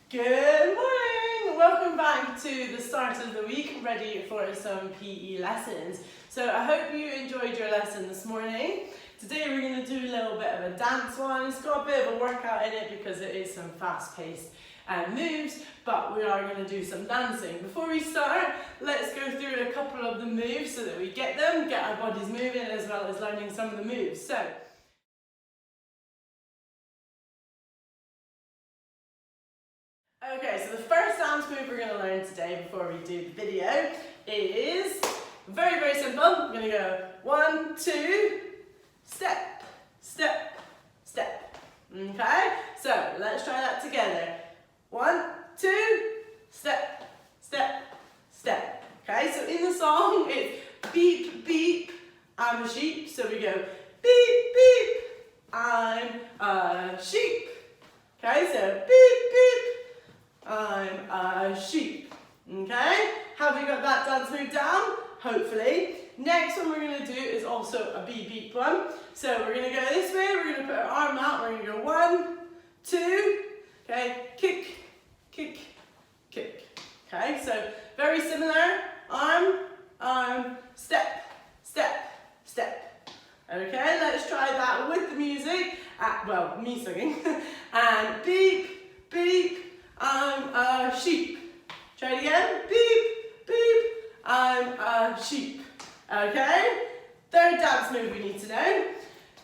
Good morning! Welcome back to the start of the week, ready for some PE lessons. So I hope you enjoyed your lesson this morning. Today we're going to do a little bit of a dance one. It's got a bit of a workout in it because it is some fast-paced moves, but we are going to do some dancing. Before we start, let's go through a couple of the moves so that we get them, get our bodies moving, as well as learning some of the moves. So, okay, so the first dance move we're going to learn today before we do the video is very, very simple. I'm going to go 1, 2, step, step, step. Okay, so let's try that together. 1, 2, step, step, step. Okay, so in the song it's beep, beep, I'm a sheep. So we go beep, beep, I'm a sheep. Okay, so beep, beep, I'm a sheep. Okay, have you got that dance move down? Hopefully. Next one we're going to do is also a beep beep one. So we're going to go this way, we're going to put our arm out, we're going to go 1, 2, okay, kick, kick, kick. Okay, so very similar, arm, step, step, step. Okay, let's try that with the music, well, me singing. And beep, beep, I'm a sheep. Try it again. Beep, beep, I'm a sheep. Okay? Third dance move we need to know.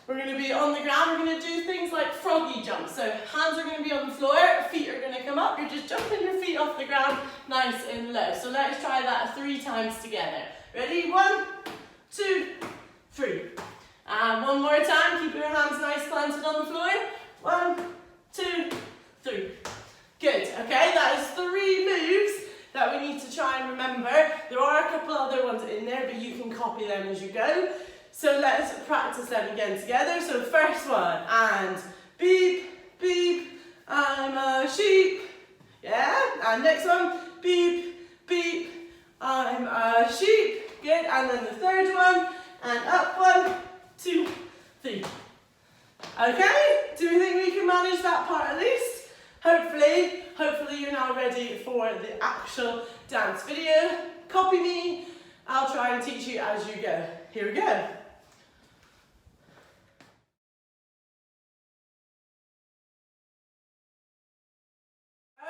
We're going to be on the ground. We're going to do things like froggy jumps. So hands are going to be on the floor, feet are going to come up. You're just jumping your feet off the ground nice and low. So let's try that 3 times together. Ready? 1, 2, 3. And one more time. Keep your hands nice planted on the floor. 1, 2, 3. Good, okay, that is 3 moves that we need to try and remember. There are a couple other ones in there, but you can copy them as you go. So let's practice them again together. So first one, and beep, beep, I'm a sheep. Yeah, and next one, beep, beep, I'm a sheep. Good, and then the third one, and up 1, 2, 3. Okay, do we think we can manage that part at least? Hopefully you're now ready for the actual dance video. Copy me, I'll try and teach you as you go. Here we go.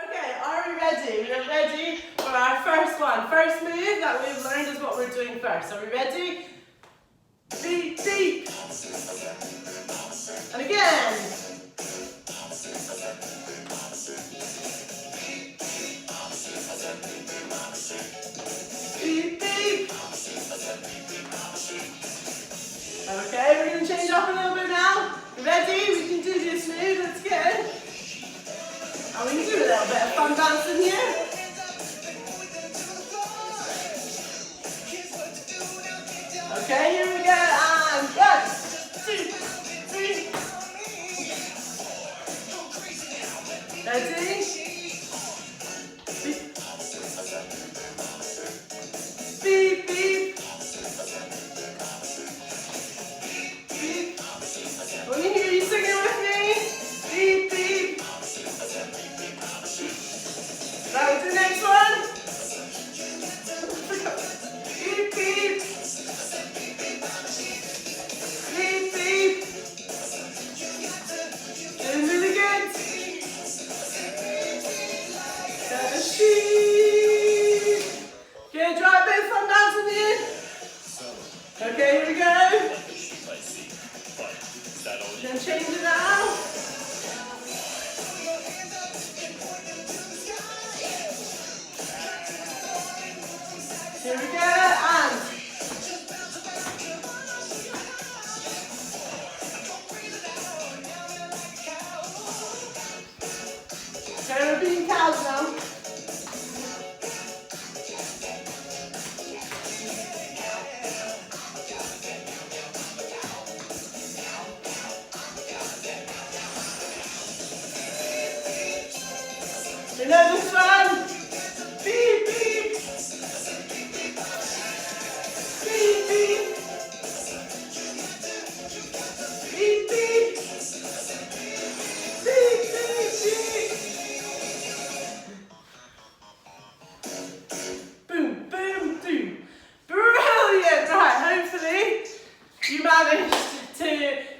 Okay, are we ready? We're ready for our first one. First move that we've learned is what we're doing first. Are we ready? Beep, beep. And again. Beep, beep. Okay, we're going to change up a little bit now. Ready? We can do this move. Let's go. And we can do a little bit of fun dancing here. Okay, here we go. And 1, 2, 3. Ready? Beep, beep. Beep. Let me hear you singing with me. Beep, beep. That was the next one. Beep, beep. Beep, beep. Doing really good. Got a sheep. Good, try a bit of fun dancing here. Okay, here we go. Then change it now. Here we go, and okay, we're being cows now. You know this one? Beep, beep. Beep, beep. Beep, beep. Beep, beep, beep.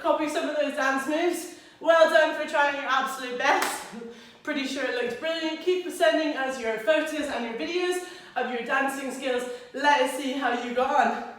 copy some of those dance moves. Well done for trying your absolute best. Pretty sure it looked brilliant. Keep sending us your photos and your videos of your dancing skills. Let us see how you got on.